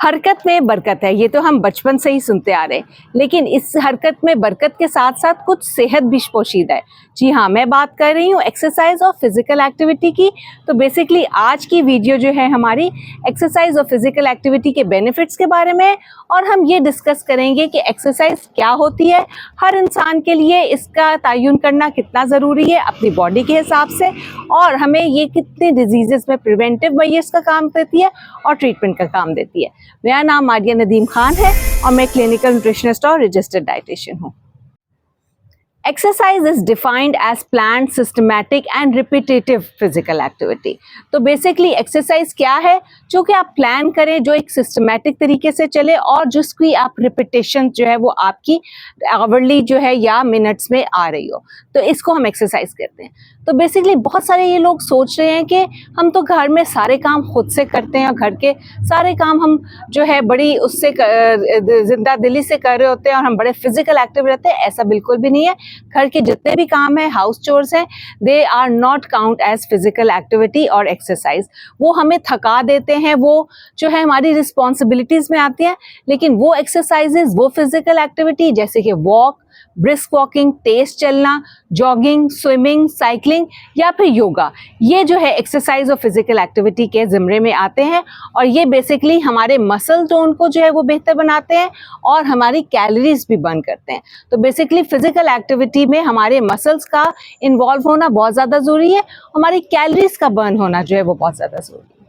हरकत में बरकत है, ये तो हम बचपन से ही सुनते आ रहे हैं, लेकिन इस हरकत में बरकत के साथ साथ कुछ सेहत भी पोशीदा है। जी हाँ, मैं बात कर रही हूँ एक्सरसाइज और फिजिकल एक्टिविटी की। तो बेसिकली आज की वीडियो जो है हमारी एक्सरसाइज और फिजिकल एक्टिविटी के बेनिफिट्स के बारे में है और हम ये डिस्कस करेंगे कि एक्सरसाइज क्या होती है, हर इंसान के लिए इसका तयन करना कितना ज़रूरी है अपनी बॉडी के हिसाब से, और हमें ये कितने डिजीज़ में प्रिवेंटिव मेजर्स का काम करती है और ट्रीटमेंट का काम देती है। मेरा नाम मारिया नदीम खान है और मैं क्लिनिकल न्यूट्रिशनिस्ट और रजिस्टर्ड डाइटिशियन हूँ। Exercise is defined as planned, systematic and repetitive physical activity। तो बेसिकली एक्सरसाइज क्या है? जो कि आप प्लान करें, जो एक सिस्टमैटिक तरीके से चले और जिसकी आप रिपीटेशन जो है वो आपकी आवरली जो है या मिनट्स में आ रही हो, तो इसको हम एक्सरसाइज कहते हैं। तो बेसिकली बहुत सारे ये लोग सोच रहे हैं कि हम तो घर में सारे काम खुद से करते हैं और घर के सारे काम हम जो है बड़ी उससे जिंदा दिली से कर रहे होते हैं और हम बड़े फिजिकल एक्टिव रहते हैं। ऐसा बिल्कुल भी नहीं है। घर के जितने भी काम है, हाउस चोर्स हैं, they are not count as physical activity और एक्सरसाइज। वो हमें थका देते हैं, वो जो है हमारी रिस्पॉन्सिबिलिटीज में आती है, लेकिन वो एक्सरसाइजेज, वो फिजिकल एक्टिविटी जैसे कि वॉक, ब्रिस्क वॉकिंग, तेज चलना, जॉगिंग, स्विमिंग, साइकिलिंग या फिर योगा, ये जो है एक्सरसाइज और फिजिकल एक्टिविटी के ज़िम्मे में आते हैं। और ये बेसिकली हमारे मसल टोन को जो है वो बेहतर बनाते हैं और हमारी कैलोरीज भी बर्न करते हैं। तो बेसिकली फिजिकल एक्टिविटी में हमारे मसल्स का इन्वॉल्व होना बहुत ज़्यादा ज़रूरी है, हमारी कैलोरीज का बर्न होना जो है वो बहुत ज़्यादा ज़रूरी है।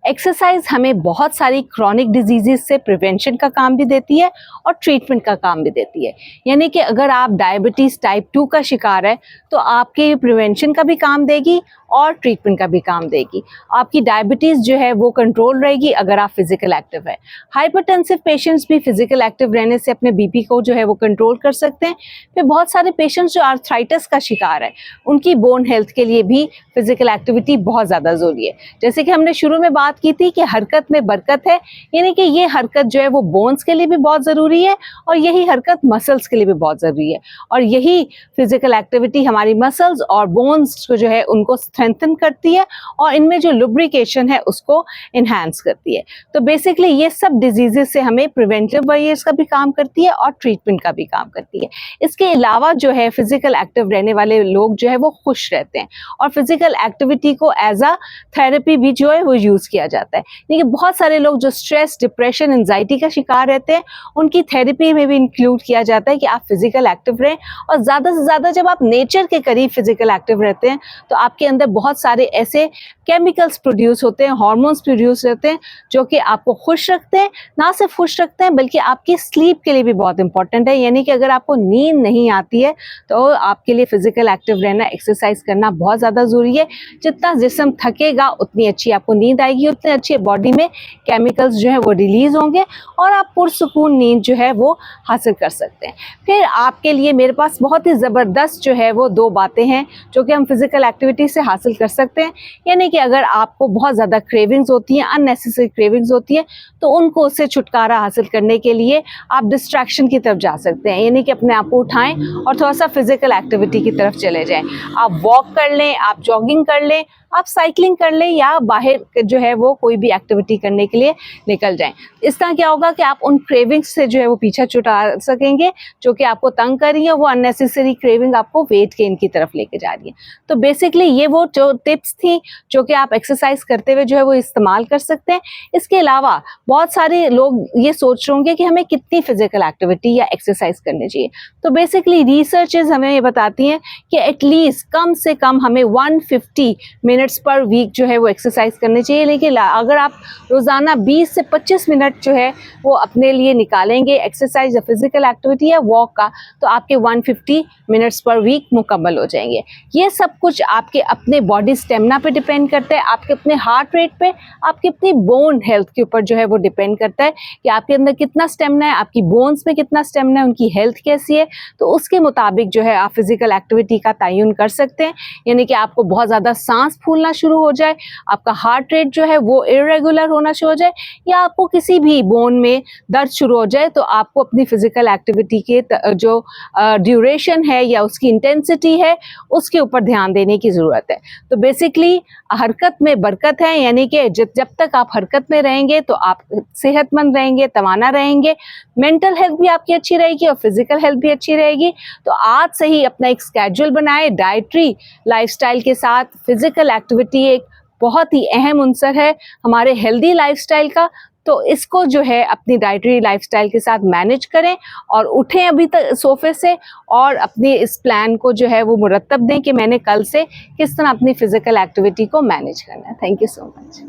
एक्सरसाइज हमें बहुत सारी क्रॉनिक डिजीजेस से प्रिवेंशन का काम भी देती है और ट्रीटमेंट का काम भी देती है। यानी कि अगर आप डायबिटीज़ टाइप 2 का शिकार है तो आपके प्रिवेंशन का भी काम देगी और ट्रीटमेंट का भी काम देगी। आपकी डायबिटीज़ जो है वो कंट्रोल रहेगी अगर आप फिजिकल एक्टिव है। हाइपरटेंसिव पेशेंट्स भी फिजिकल एक्टिव रहने से अपने बीपी को जो है वो कंट्रोल कर सकते हैं। फिर बहुत सारे पेशेंट्स जो आर्थराइटिस का शिकार है, उनकी बोन हेल्थ के लिए भी फिजिकल एक्टिविटी बहुत ज़्यादा ज़रूरी है। जैसे कि हमने शुरू में बात की थी कि हरकत में बरकत है, यानी कि ये हरकत जो है वो बोन्स के लिए भी बहुत ज़रूरी है और यही हरकत मसल्स के लिए भी बहुत ज़रूरी है। और यही फिजिकल एक्टिविटी हमारी मसल्स और बोन्स को जो है उनको स्ट्रेंथन करती है और इनमें जो लुब्रिकेशन है उसको इन्हांस करती है। तो बेसिकली ये सब डिजीजेस से हमें प्रिवेंटिव मेजर्स का भी काम करती है और ट्रीटमेंट का भी काम करती है। इसके अलावा जो है फिजिकल एक्टिव रहने वाले लोग जो है वो खुश रहते हैं और फिजिकल एक्टिविटी को एज अ थेरेपी भी जो है वो यूज़ किया जाता है। लेकिन बहुत सारे लोग जो स्ट्रेस, डिप्रेशन, एंजाइटी का शिकार रहते हैं, उनकी थेरेपी में भी इंक्लूड किया जाता है कि आप फिजिकल एक्टिव रहें। और ज़्यादा से ज़्यादा जब आप नेचर के करीब फिजिकल एक्टिव रहते हैं तो आपके अंदर बहुत सारे ऐसे केमिकल्स प्रोड्यूस होते हैं, हार्मोन्स प्रोड्यूस होते हैं जो कि आपको खुश रखते हैं। ना सिर्फ खुश रखते हैं बल्कि आपकी स्लीप के लिए भी बहुत इंपॉर्टेंट है। यानी कि अगर आपको नींद नहीं आती है तो आपके लिए फिजिकल एक्टिव रहना, एक्सरसाइज करना बहुत ज़्यादा ज़रूरी है। जितना जिस्म थकेगा उतनी अच्छी आपको नींद आएगी, उतने अच्छे बॉडी में केमिकल्स जो है वो रिलीज होंगे और आप पुरसुकून नींद जो है वो हासिल कर सकते हैं। फिर आपके लिए मेरे पास बहुत ही ज़बरदस्त जो है वो 2 बातें हैं जो कि हम फिजिकल एक्टिविटी से हासिल कर सकते हैं। यानी कि अगर आपको बहुत ज़्यादा क्रेविंग्स होती हैं, अननेसेसरी क्रेविंग्स होती है, तो उनको उससे छुटकारा हासिल करने के लिए आप डिस्ट्रैक्शन की तरफ जा सकते हैं। यानी कि अपने आप को उठाएं और थोड़ा सा फिजिकल एक्टिविटी की तरफ चले जाएं। आप वॉक कर लें, आप जॉगिंग कर लें, आप साइकिलिंग कर लें या बाहर जो है वो कोई भी एक्टिविटी करने के लिए निकल जाएं। इस तरह क्या होगा कि आप उन क्रेविंग्स से जो है वो पीछा छुड़ा सकेंगे जो कि आपको तंग कर रही है। वो अननेसेसरी क्रेविंग आपको वेट गेन की तरफ लेके जा रही है। तो बेसिकली ये वो जो टिप्स थी जो कि आप एक्सरसाइज करते हुए जो है वो इस्तेमाल कर सकते हैं। इसके अलावा बहुत सारे लोग ये सोच रहे होंगे कि हमें कितनी फिजिकल एक्टिविटी या एक्सरसाइज करनी चाहिए। तो बेसिकली रिसर्चेज हमें ये बताती हैं कि एटलीस्ट कम से कम हमें 150 मिनट्स पर वीक जो है वो एक्सरसाइज करनी चाहिए। लेकिन अगर आप रोज़ाना 20 से 25 मिनट जो है वो अपने लिए निकालेंगे एक्सरसाइज या फिजिकल एक्टिविटी या वॉक का, तो आपके 150 मिनट्स पर वीक मुकम्मल हो जाएंगे। ये सब कुछ आपके अपने बॉडी स्टेमिना पे डिपेंड करता है, आपके अपने हार्ट रेट पे, आपके अपनी बोन हेल्थ के ऊपर जो है वो डिपेंड करता है कि आपके अंदर कितना स्टेमिना है, आपकी बोन्स में कितना स्टेमिना है, उनकी हेल्थ कैसी है। तो उसके मुताबिक जो है आप फिजिकल एक्टिविटी का तयन कर सकते हैं। यानी कि आपको बहुत ज़्यादा सांस फूलना शुरू हो जाए, आपका हार्ट रेट जो है वो इरेगुलर होना शुरू हो जाए, या आपको किसी भी बोन में दर्द शुरू हो जाए, तो आपको अपनी फिजिकल एक्टिविटी के जो ड्यूरेशन है या उसकी इंटेंसिटी है उसके ऊपर ध्यान देने की ज़रूरत है। तो बेसिकली हरकत में बरकत है, यानी कि जब तक आप हरकत में रहेंगे तो आप सेहतमंद रहेंगे, तवाना रहेंगे, मेंटल हेल्थ भी आपकी अच्छी रहेगी और फिजिकल हेल्थ भी अच्छी रहेगी। तो आज से ही अपना एक स्केड्यूल बनाए, डाइटरी लाइफस्टाइल के साथ फिजिकल एक्टिविटी एक बहुत ही अहम अंसर है हमारे हेल्दी लाइफस्टाइल का। तो इसको जो है अपनी डाइटरी लाइफस्टाइल के साथ मैनेज करें और उठें अभी तक सोफे से, और अपने इस प्लान को जो है वो मुरतब दें कि मैंने कल से किस तरह अपनी फिजिकल एक्टिविटी को मैनेज करना है। Thank you so much.